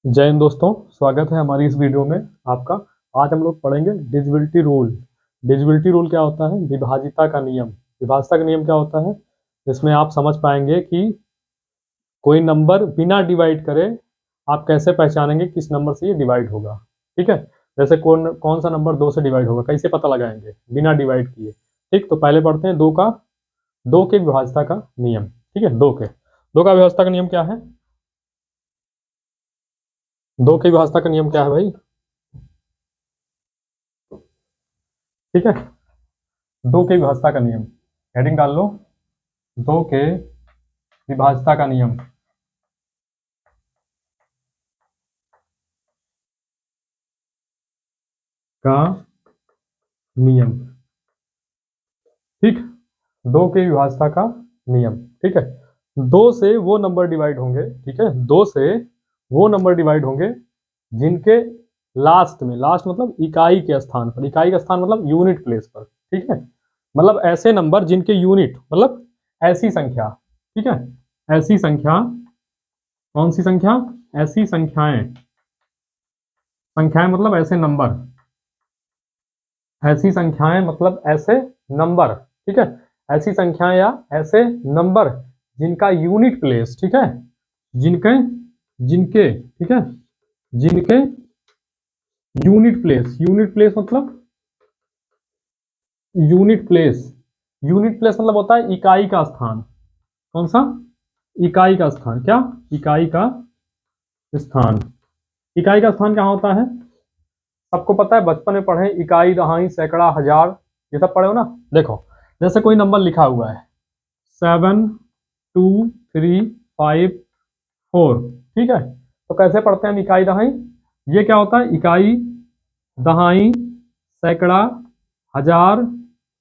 जय हिंद दोस्तों, स्वागत है हमारी इस वीडियो में आपका। आज हम लोग पढ़ेंगे डिविजिबिलिटी रूल। डिविजिबिलिटी रूल क्या होता है? विभाज्यता का नियम। विभाज्यता का नियम क्या होता है? इसमें आप समझ पाएंगे कि कोई नंबर बिना डिवाइड करे आप कैसे पहचानेंगे किस नंबर से ये डिवाइड होगा। ठीक है, जैसे कौन कौन सा नंबर 2 से डिवाइड होगा, कैसे पता लगाएंगे बिना डिवाइड किए। ठीक, तो पहले पढ़ते हैं दो के विभाज्यता का नियम। ठीक है, दो का विभाज्यता का नियम क्या है? दो के विभाज्यता का नियम क्या है भाई? ठीक है, दो के विभाज्यता का नियम, हेडिंग डाल लो, दो के विभाज्यता का नियम। का नियम, ठीक, दो के विभाज्यता का नियम। ठीक है, दो से वो नंबर डिवाइड होंगे, ठीक है, दो से वो नंबर डिवाइड होंगे जिनके लास्ट में, लास्ट मतलब इकाई के स्थान पर, इकाई का स्थान मतलब यूनिट प्लेस पर। ठीक है, मतलब ऐसे नंबर जिनके यूनिट मतलब ऐसी संख्या। ठीक है, ऐसी संख्या, कौन सी संख्या? ऐसी संख्याएं, संख्याएं मतलब ऐसे नंबर, ऐसी संख्याएं मतलब ऐसे नंबर। ठीक है, ऐसी संख्याएं या ऐसे नंबर जिनका यूनिट प्लेस, ठीक है, जिनके जिनके ठीक है, जिनके यूनिट प्लेस, यूनिट प्लेस मतलब यूनिट प्लेस, यूनिट प्लेस मतलब होता है इकाई का स्थान। कौन सा? इकाई का स्थान। क्या? इकाई का स्थान। इकाई का स्थान क्या होता है? सबको पता है, बचपन में पढ़े, इकाई, दहाई, सैकड़ा, हजार, ये सब पढ़े हो ना। देखो, जैसे कोई नंबर लिखा हुआ है 7 2 3 5 4, ठीक है, तो कैसे पढ़ते हैं हम इकाई दहाई? ये क्या होता है? इकाई, दहाई, सैकड़ा, हजार,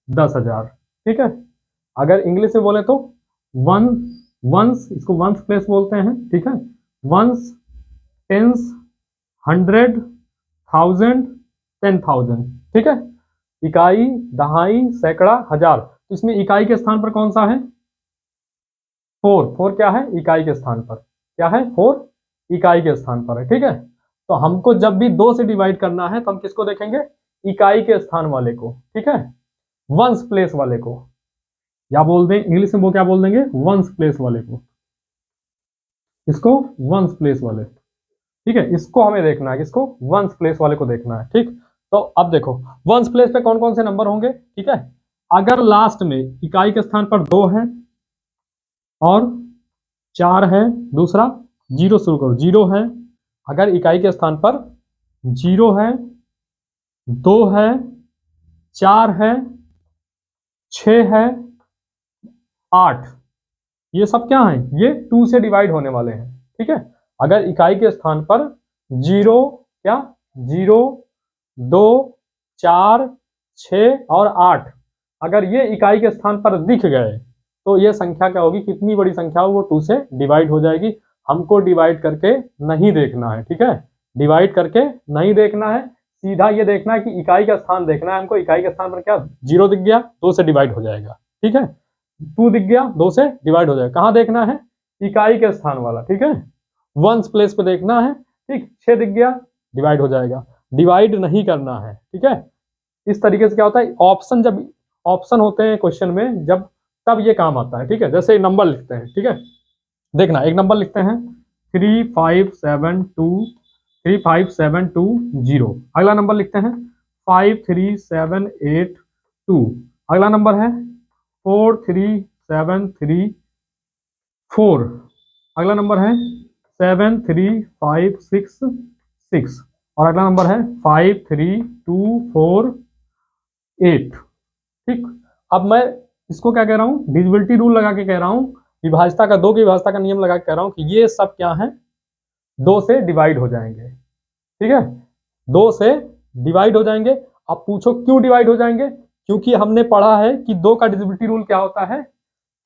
10,000। ठीक है, अगर इंग्लिश में बोले तो वन, वंस, इसको वंस प्लेस बोलते हैं। ठीक है, वंस, टेंस, 100, 1000, 10,000। ठीक है, इकाई, दहाई, सैकड़ा, हजार, तो इसमें इकाई के स्थान पर कौन सा है? फोर। फोर क्या है? इकाई के स्थान पर। क्या है? फोर इकाई के स्थान पर है। ठीक है, तो हमको जब भी दो से डिवाइड करना है तो हम किसको देखेंगे? इकाई के स्थान वाले को। ठीक है, वंस प्लेस वाले को, या बोल दें इंग्लिश में वो क्या बोल देंगे? वंस प्लेस वाले को, इसको वंस प्लेस वाले। ठीक है, इसको हमें देखना है, किसको? वंस प्लेस वाले को देखना है। ठीक, तो अब देखो वंस प्लेस पे कौन कौन से नंबर होंगे। ठीक है, अगर लास्ट में इकाई के स्थान पर 2 है और 4 है, दूसरा जीरो शुरू करो, जीरो है, अगर इकाई के स्थान पर जीरो है, 2 है, 4 है, 6 है, 8, ये सब क्या है? ये 2 से डिवाइड होने वाले हैं। ठीक है, अगर इकाई के स्थान पर जीरो, क्या, जीरो, 2, 4, 6 और 8, अगर ये इकाई के स्थान पर दिख गए तो ये संख्या क्या होगी? कितनी बड़ी संख्या हो, वो 2 से डिवाइड हो जाएगी। हमको डिवाइड करके नहीं देखना है। ठीक है, डिवाइड करके नहीं देखना है, सीधा ये देखना है कि इकाई का स्थान देखना है हमको। इकाई के स्थान पर क्या? जीरो दिख गया, 2 से डिवाइड हो जाएगा। ठीक है, 2 दिख गया, 2 से डिवाइड हो जाएगा। कहाँ देखना है? इकाई के स्थान वाला। ठीक है, वंस प्लेस पे देखना है। ठीक, 6 दिख गया, डिवाइड हो जाएगा, डिवाइड नहीं करना है। ठीक है, इस तरीके से क्या होता है, ऑप्शन, जब ऑप्शन होते हैं क्वेश्चन में, जब तब ये काम आता है। ठीक है, जैसे नंबर लिखते हैं, ठीक है, देखना, एक नंबर लिखते हैं 3572 अगला नंबर लिखते हैं 53782, अगला नंबर है 43734, अगला नंबर है 73566 और अगला नंबर है 53248। ठीक, अब मैं इसको क्या कह रहा हूँ? डिविजिबिलिटी रूल लगा के कह रहा हूँ, विभाज्यता का, दो की विभाज्यता का नियम लगा के कह रहा हूँ कि ये सब क्या है? 2 से डिवाइड हो जाएंगे। ठीक है, 2 से डिवाइड हो जाएंगे। अब पूछो क्यों डिवाइड हो जाएंगे? क्योंकि हमने पढ़ा है कि 2 का डिविजिबिलिटी रूल क्या होता है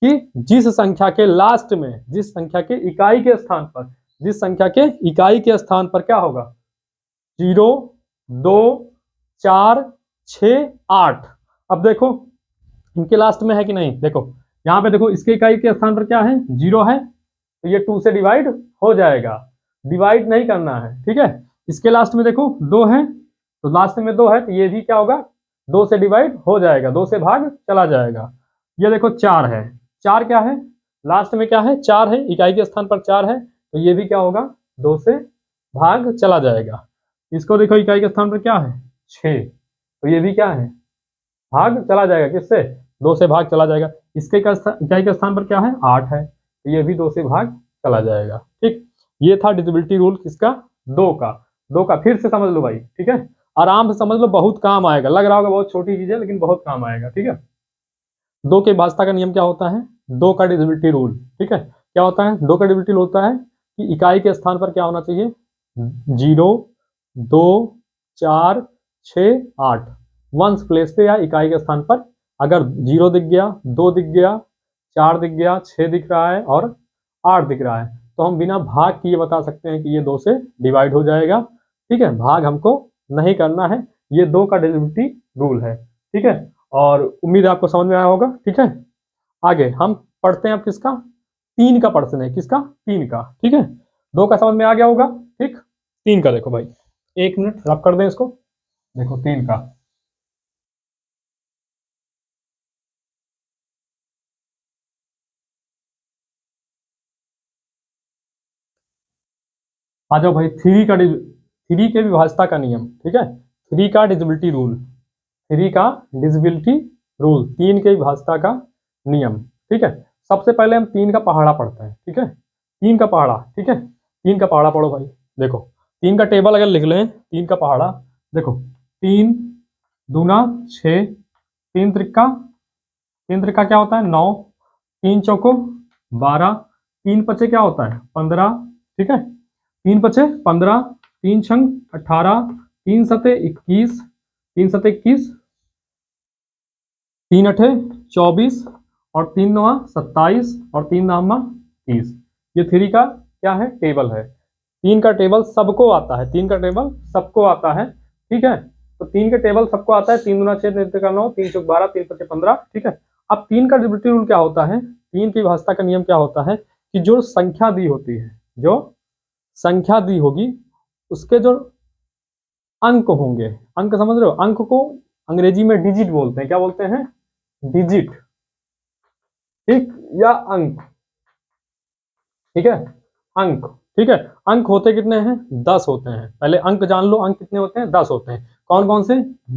कि जिस संख्या के लास्ट में, जिस संख्या के इकाई के स्थान पर, जिस संख्या के इकाई के स्थान पर क्या होगा? 0, 2, 4, 6, 8। अब देखो इनके लास्ट में है कि नहीं, देखो यहाँ पे देखो, इसके इकाई के स्थान पर क्या है? 0 है, तो ये 2 से डिवाइड हो जाएगा। डिवाइड नहीं करना है, ठीक है। इसके लास्ट में देखो 2 है, तो लास्ट में 2 है तो ये भी क्या होगा, 2 से डिवाइड हो जाएगा, 2 से भाग चला जाएगा। ये देखो 4 है, 4 क्या है, लास्ट में क्या है, 4 है, इकाई के स्थान पर 4 है, तो ये भी क्या होगा, 2 से भाग चला जाएगा। इसको देखो इकाई के स्थान पर क्या है, 6, तो ये भी क्या है, भाग चला जाएगा, किससे, 2 से भाग चला जाएगा। इसके इकाई के स्थान पर क्या है, 8 है, तो ये भी 2 से भाग चला जाएगा, ठीक। ये था डिविजिबिलिटी रूल किसका, 2 का। 2 का फिर से समझ लो भाई, ठीक है, आराम से समझ लो, बहुत काम आएगा, लग रहा होगा बहुत छोटी चीज है लेकिन बहुत काम आएगा, ठीक है। 2 के भाजता का नियम क्या होता है, 2 का डिविजिबिलिटी रूल, ठीक है। क्या होता है, 2 का डिविजिबिलिटी होता है कि इकाई के स्थान पर क्या होना चाहिए, 0, 2, 4, 6, 8 वंस प्लेस पे या इकाई के स्थान पर। अगर 0 दिख गया, 2 दिख गया, 4 दिख गया, 6 दिख रहा है और 8 दिख रहा है, तो हम बिना भाग किए बता सकते हैं कि ये 2 से डिवाइड हो जाएगा, ठीक है। भाग हमको नहीं करना है, ये 2 का डिविजिबिलिटी रूल है, ठीक है। और उम्मीद है आपको समझ में आया होगा, ठीक है। आगे हम पढ़ते हैं अब किसका, 3 का प्रश्न है, किसका, 3 का, ठीक है। 2 का समझ में आ गया होगा, ठीक। 3 का देखो भाई, 1 मिनट रब कर दें इसको, देखो 3 का। आ जाओ भाई, 3 के विभाजता का नियम, ठीक है, 3 का डिविजिबिलिटी रूल, 3 का डिविजिबिलिटी रूल, 3 के विभाजता का नियम, ठीक है। सबसे पहले हम 3 का पहाड़ा पढ़ते हैं, ठीक है, 3 का पहाड़ा, ठीक है। 3 का पहाड़ा पढ़ो भाई, देखो 3 का टेबल अगर लिख लें, 3 का पहाड़ा देखो, 3 दूना 6, 3 त्रिक्का, 3 त्रिक्का क्या होता है, 9, 3 चौको 12, 3 पचे क्या होता है, 15, ठीक है, 3 पचे 15, 3 छंग 18, 3 सते 21, 3 सते 21, 3 अठे 24 और 3 नवा 27 और 3 नामा 30। ये 3 का क्या है, टेबल है। 3 का टेबल सबको आता है, 3 का टेबल सबको आता है, ठीक है। तो 3 के टेबल सबको आता है, 3 दूना 6, 3 त्रिका 9, 3 चौक 12, 3 पचे 15, ठीक है। अब 3 का डिविजिबिलिटी रूल क्या होता है, 3 की विभाजता का नियम क्या होता है कि जो संख्या दी होती है, जो संख्या दी होगी उसके जो अंक होंगे, अंक समझ रहे हो, अंक को अंग्रेजी में डिजिट बोलते हैं, क्या बोलते हैं, डिजिट, ठीक, या अंक, ठीक है, अंक, ठीक है। अंक होते कितने हैं, 10 होते हैं, पहले अंक जान लो, अंक कितने होते हैं, 10 होते हैं। कौन कौन से,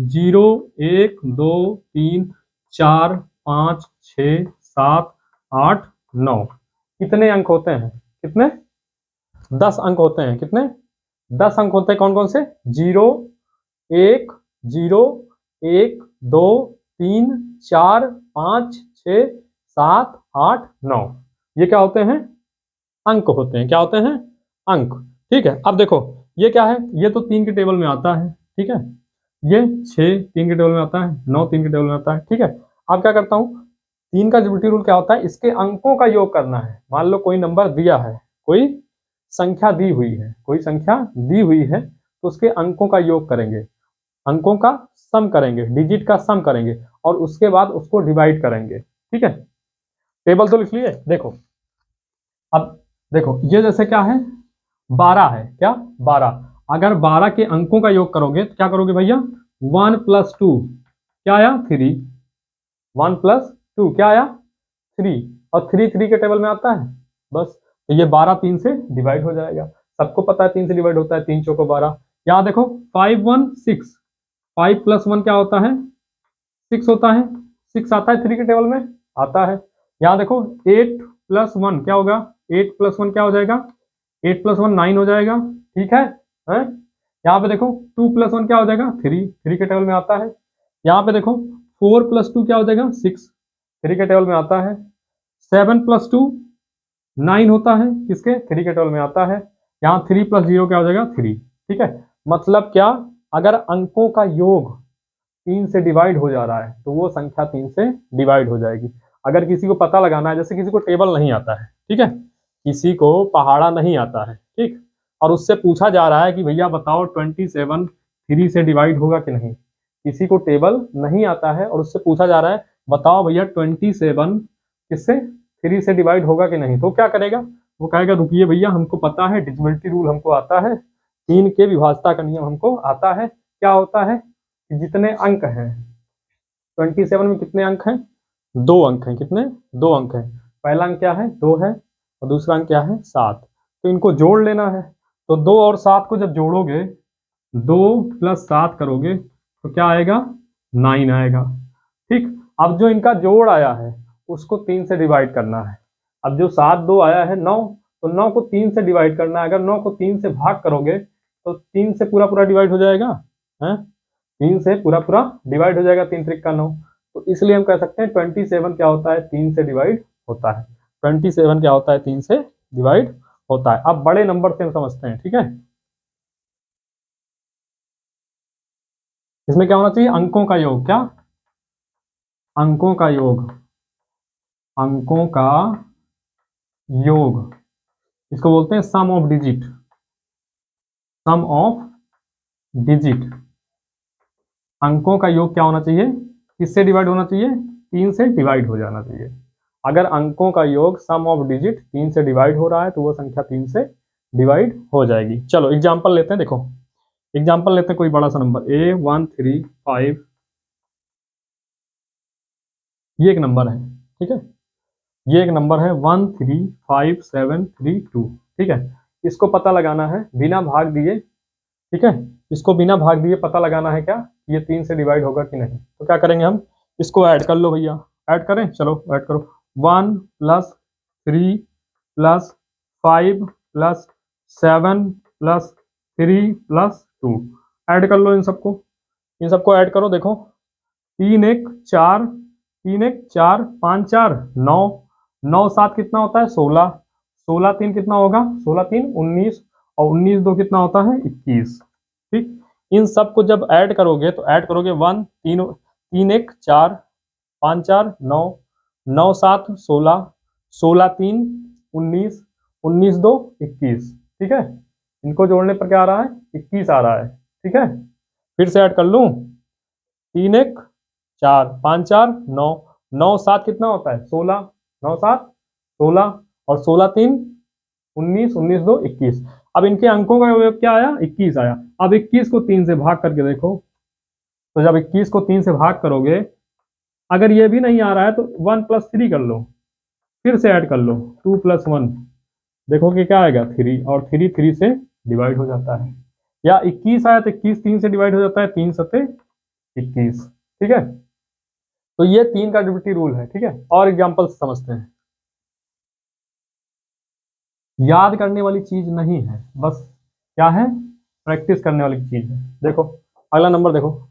0, 1, 2, 3, 4, 5, 6, 7, 8, 9, कितने अंक होते हैं, कितने, 10 अंक होते हैं, कितने, 10 अंक होते हैं। कौन कौन से, 0, 1, 0, 1, 2, 3, 4, 5, 6, 7, 8, 9, ये क्या होते हैं, अंक होते हैं, क्या होते हैं, अंक, ठीक है। अब देखो ये क्या है, ये तो 3 के टेबल में आता है, ठीक है, ये 6 3 के टेबल में आता है, 9 3 के टेबल में आता है, ठीक है। अब क्या करता हूँ, 3 का डिविजिबिलिटी रूल क्या होता है, इसके अंकों का योग करना है। मान लो कोई नंबर दिया है, कोई संख्या दी हुई है, कोई संख्या दी हुई है, तो उसके अंकों का योग करेंगे, अंकों का सम करेंगे, डिजिट का सम करेंगे और उसके बाद उसको डिवाइड करेंगे, ठीक है। टेबल तो लिख लिए, देखो अब देखो ये जैसे क्या है, 12 है, क्या 12, अगर 12 के अंकों का योग करोगे तो क्या करोगे भैया, 1 + 2 क्या आया, 3, 1 + 2 क्या आया, 3, और 3 3 के टेबल में आता है, बस। तो ये 12 3 से डिवाइड हो जाएगा, सबको पता है 3 से डिवाइड होता है, 3 चौको 12। यहाँ देखो 5 1 6, 5 + 1 क्या होता है, 6 होता है, 6 आता है 3 के टेबल में, आता है। यहाँ देखो 8 + 1 क्या होगा, 8 + 1 क्या हो जाएगा, 8 + 1 9 हो जाएगा, ठीक है, हैं? यहाँ पे देखो 2 + 1 क्या हो जाएगा, 3, 3 के टेबल में आता है। यहाँ पे देखो 4 + 2 क्या हो जाएगा, 6, 3 के टेबल में आता है। 7 + 2 9 होता है, किसके, 3 के टेबल में आता है। यहाँ 3 + 0 क्या हो जाएगा, 3, ठीक है। मतलब क्या, अगर अंकों का योग 3 से डिवाइड हो जा रहा है तो वो संख्या 3 से डिवाइड हो जाएगी। अगर किसी को पता लगाना है, जैसे किसी को टेबल नहीं आता है, ठीक है, किसी को पहाड़ा नहीं आता है, ठीक, और उससे पूछा जा रहा है कि भैया बताओ 27 3 से डिवाइड होगा कि नहीं, किसी को टेबल नहीं आता है और उससे पूछा जा रहा है बताओ भैया 27 किससे 3 से डिवाइड होगा कि नहीं, तो क्या करेगा, वो कहेगा रुकिए भैया, हमको पता है, डिविजिबिलिटी रूल हमको आता है, 3 के विभाज्यता का नियम हमको आता है। क्या होता है कि जितने अंक हैं 27 में, कितने अंक हैं? 2 अंक हैं। कितने? 2 अंक हैं। पहला अंक क्या है? 2 है, और दूसरा अंक क्या है? 7। तो इनको जोड़ लेना है। तो 2 और 7 को जब जोड़ोगे, 2 + 7 करोगे तो क्या आएगा? 9 आएगा। ठीक। अब जो इनका जोड़ आया है उसको 3 से डिवाइड करना है। अब जो 7 2 आया है 9, तो 9 को 3 से डिवाइड करना है। अगर 9 को 3 से भाग करोगे तो 3 से पूरा पूरा डिवाइड हो जाएगा, है? 3 से पूरा पूरा डिवाइड हो जाएगा, 3 त्रिक का 9। तो इसलिए हम कह सकते हैं 27 क्या होता है? 3 से डिवाइड होता है। 27 क्या होता है? 3 से डिवाइड होता है। अब बड़े नंबर से हम समझते हैं, ठीक है? इसमें क्या होना चाहिए? अंकों का योग। क्या? अंकों का योग। अंकों का योग, इसको बोलते हैं sum of digit. Sum of digit. अंकों का योग क्या होना चाहिए? किससे डिवाइड होना चाहिए? 3 से डिवाइड हो जाना चाहिए। अगर अंकों का योग सम ऑफ डिजिट 3 से डिवाइड हो रहा है तो वो संख्या 3 से डिवाइड हो जाएगी। चलो एग्जांपल लेते हैं। देखो एग्जांपल लेते हैं, कोई बड़ा सा नंबर A135, ये एक नंबर है, ठीक है? ये एक नंबर है 135,732, ठीक है? इसको पता लगाना है बिना भाग दिए, ठीक है? इसको बिना भाग दिए पता लगाना है क्या ये 3 से डिवाइड होगा कि नहीं। तो क्या करेंगे हम? इसको ऐड कर लो भैया। ऐड करें? चलो ऐड करो। 1 + 3 + 5 + 7 + 3 + 2, ऐड कर लो इन सबको। इन सबको ऐड करो। देखो 3 1 4, 3 1 4, 5 4 9, 9 7 कितना होता है? 16, 16 3 कितना होगा? 16 3 19, और 19 2 कितना होता है? 21। ठीक। इन सब को जब ऐड करोगे तो ऐड करोगे 1 3 3 1 4, 5 4 9, 9 7 16, 16 3 19, 19 2 21, ठीक है? इनको जोड़ने पर क्या आ रहा है? 21 आ रहा है, ठीक है? फिर से ऐड कर लूं। 3 1 4, 5 4 9, 9 7 कितना होता है? 16, 9 7 16, और 16 3 19, 19 2 21। अब इनके अंकों का योग क्या आया? 21 आया। अब 21 को 3 से भाग करके देखो। तो जब 21 को 3 से भाग करोगे, अगर ये भी नहीं आ रहा है तो 1 + 3 कर लो, फिर से ऐड कर लो 2 + 1, देखो कि क्या आएगा? 3, और 3 3 से डिवाइड हो जाता है। या 21 आया तो 21 3 से डिवाइड हो जाता है, 3 सते 21, ठीक है? तो ये 3 का डिविजिबिलिटी रूल है, ठीक है? और एग्जांपल समझते हैं। याद करने वाली चीज नहीं है, बस क्या है? प्रैक्टिस करने वाली चीज है। देखो अगला नंबर देखो,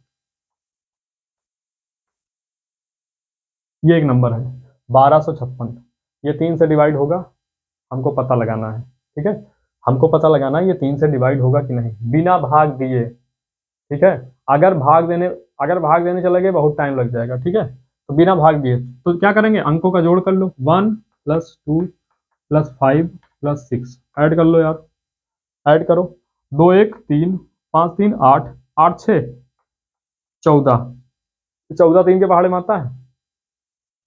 ये एक नंबर है 1256। ये 3 से डिवाइड होगा, हमको पता लगाना है, ठीक है? हमको पता लगाना है ये 3 से डिवाइड होगा कि नहीं, बिना भाग दिए, ठीक है? अगर भाग देने चले गए बहुत टाइम लग जाएगा, ठीक है? तो बिना भाग दिए तो क्या करेंगे? अंकों का जोड़ कर लो। 1 + 2 + 5 + 6, ऐड कर लो यार, ऐड करो। 2 1 3, 5 3 8, 8 6 14, 14 3 के पहाड़े में आता है?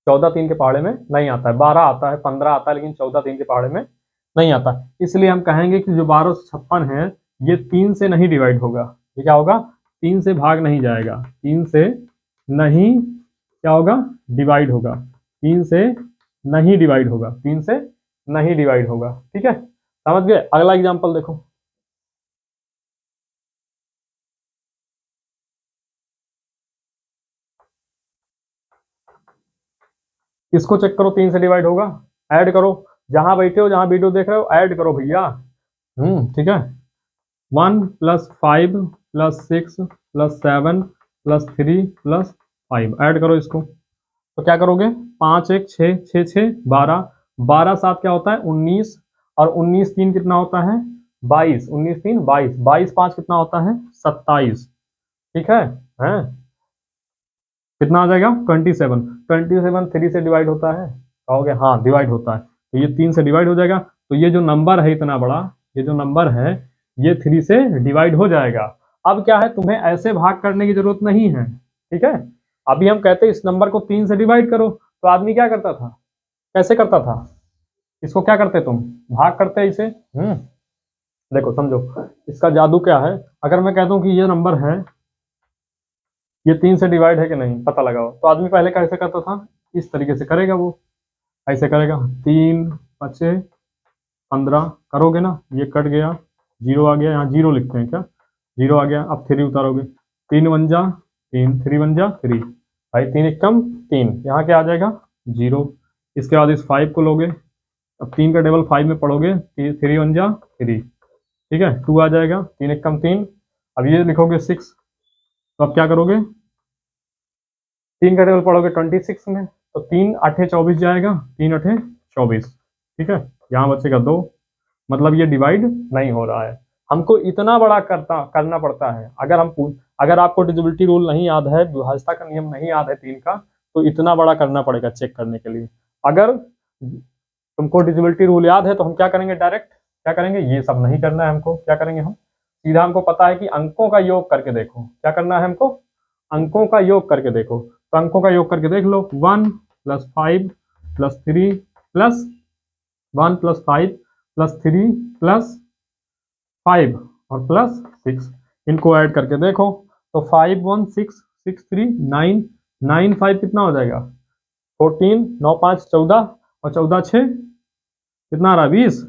14 3 के पहाड़े में नहीं आता है। 12 आता है, 15 आता है, लेकिन 14 3 के पहाड़े में नहीं आता। इसलिए हम कहेंगे कि जो 1256 है ये 3 से नहीं डिवाइड होगा। ये क्या होगा? 3 से भाग नहीं जाएगा, 3 से नहीं क्या होगा? डिवाइड होगा। 3 से नहीं डिवाइड होगा, 3 से नहीं डिवाइड होगा, ठीक है? समझ गए? अगला एग्जांपल देखो। इसको चेक करो, 3 से डिवाइड होगा? ऐड करो। जहां बैठे हो, जहां वीडियो देख रहे हो, ऐड करो भैया। ठीक है? 1 + 5 + 6 + 7 + 3 + 5, ऐड करो इसको। तो क्या करोगे? 5 1 6 6 6 12, 12 7 क्या होता है? 19, और 19 3 कितना होता है? 22, 19 3 22, 22 5 कितना होता है? 27, ठीक है? हैं? कितना आ जाएगा? 27। 27 3 से डिवाइड होता है? कहोगे हाँ डिवाइड होता है। तो ये 3 से डिवाइड हो जाएगा। तो ये जो नंबर है इतना बड़ा, ये जो नंबर है ये 3 से डिवाइड हो जाएगा। अब क्या है, तुम्हें ऐसे भाग करने की जरूरत नहीं है, ठीक है? अभी हम कहते हैं इस नंबर को 3 से डिवाइड करो, तो आदमी क्या करता था? कैसे करता था? इसको क्या करते तुम, भाग करते इसे। देखो समझो इसका जादू क्या है। अगर मैं कह दूं कि ये नंबर है, ये 3 से डिवाइड है कि नहीं पता लगाओ, तो आदमी पहले कैसे करता था, इस तरीके से करेगा, वो ऐसे करेगा, 3 बचे 15 करोगे ना, ये कट गया, 0 आ गया, यहाँ 0 लिखते हैं क्या, 0 आ गया, अब 3 उतारोगे, 3 वन जा 3, 3 वन जा 3, भाई 3 एक कम 3, यहाँ क्या आ जाएगा 0। इसके बाद इस 5 को लोगे, अब 3 का टेबल 5 में पढ़ोगे, 3 वन जा 3, ठीक है, 2 आ जाएगा, 3 एक कम 3, अब ये लिखोगे 6, तो अब क्या करोगे, 3 का टेबल पढ़ोगे 26 में, तो 3 अठे 24 जाएगा, 3 अठे 24, ठीक है, यहाँ बचेगा 2, मतलब ये डिवाइड नहीं हो रहा है। हमको इतना बड़ा करना पड़ता है। अगर आपको डिविजिबिलिटी रूल नहीं याद है, विभाज्यता का नियम नहीं याद है 3 का, तो इतना बड़ा करना पड़ेगा चेक करने के लिए। अगर तुमको डिविजिबिलिटी रूल याद है तो हम क्या करेंगे, डायरेक्ट क्या करेंगे, ये सब नहीं करना है हमको, क्या करेंगे हम सीधा, हमको पता है कि अंकों का योग करके देखो, क्या करना है हमको, अंकों का योग करके देखो। तो अंकों का योग करके देख लो, 1 + 5 + 3 प्लस 1 + 5 + 3 + 5 और +6, इनको ऐड करके देखो, तो 5 1 6 6 3 9 9 5 कितना हो जाएगा 14, 9 5 14 और 14 6 कितना आ रहा है 20,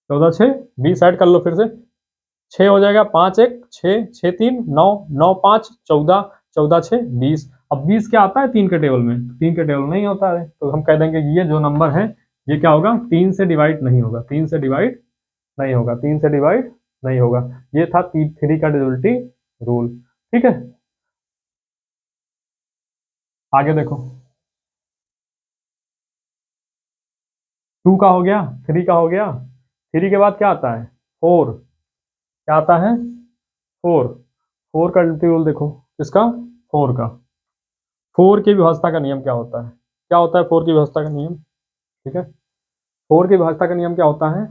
14 6 20 ऐड कर लो फिर से, 6 हो जाएगा, 5 1 6 6 3 9 9 5 14 14 6 20। अब 20 क्या आता है 3 के टेबल में, 3 के टेबल नहीं होता है, तो हम कह देंगे ये जो नंबर है ये क्या होगा, 3 से डिवाइड नहीं होगा, 3 से डिवाइड नहीं होगा, 3 से डिवाइड नहीं होगा। ये था 3 का डिविजिबिलिटी रूल, ठीक है। आगे देखो, 2 का हो गया, 3 का हो गया, 3 के बाद क्या आता है 4, क्या आता है 4, 4 का डिविजिबिलिटी रूल देखो, किसका 4 का, 4 की विभाज्यता का नियम क्या होता है, क्या होता है 4 की विभाज्यता का नियम, ठीक है। 4 की विभाज्यता का नियम क्या होता है,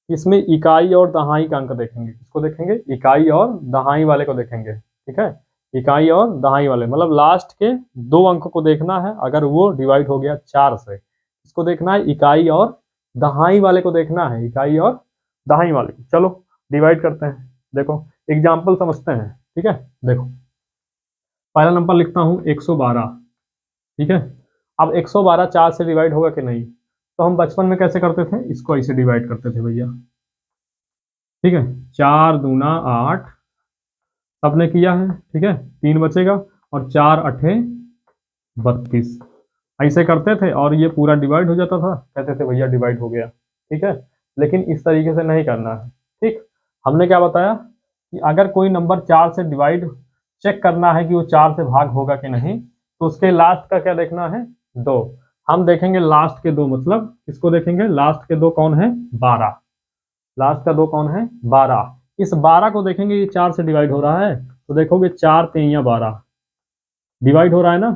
इसमें इकाई और दहाई का अंक देखेंगे, किसको देखेंगे, इकाई और दहाई वाले को देखेंगे, ठीक है, इकाई और दहाई वाले, मतलब लास्ट के 2 अंक को देखना है, अगर वो डिवाइड हो गया 4 से, इसको देखना है, इकाई और दहाई वाले को देखना है, इकाई और दहाई वाले को। चलो डिवाइड करते हैं, देखो एग्जाम्पल समझते हैं, ठीक है। देखो पहला नंबर लिखता हूँ 112, ठीक है। अब 112 4 से डिवाइड होगा कि नहीं, तो हम बचपन में कैसे करते थे, इसको ऐसे डिवाइड करते थे भैया, ठीक है, 4 दूना 8, सबने किया है, ठीक है, 3 बचेगा, और 4 अठे 32, ऐसे करते थे और ये पूरा डिवाइड हो जाता था, कहते थे भैया डिवाइड हो गया, ठीक है। लेकिन इस तरीके से नहीं करना है, ठीक। हमने क्या बताया कि अगर कोई नंबर 4 से डिवाइड चेक करना है कि वो 4 से भाग होगा कि नहीं, तो उसके लास्ट का क्या देखना है 2, हम देखेंगे लास्ट के 2, मतलब किसको देखेंगे, लास्ट के 2 कौन है 12, लास्ट का 2 कौन है 12, इस 12 को देखेंगे, ये 4 से डिवाइड हो रहा है, तो देखोगे 4 3 12 डिवाइड हो रहा है ना,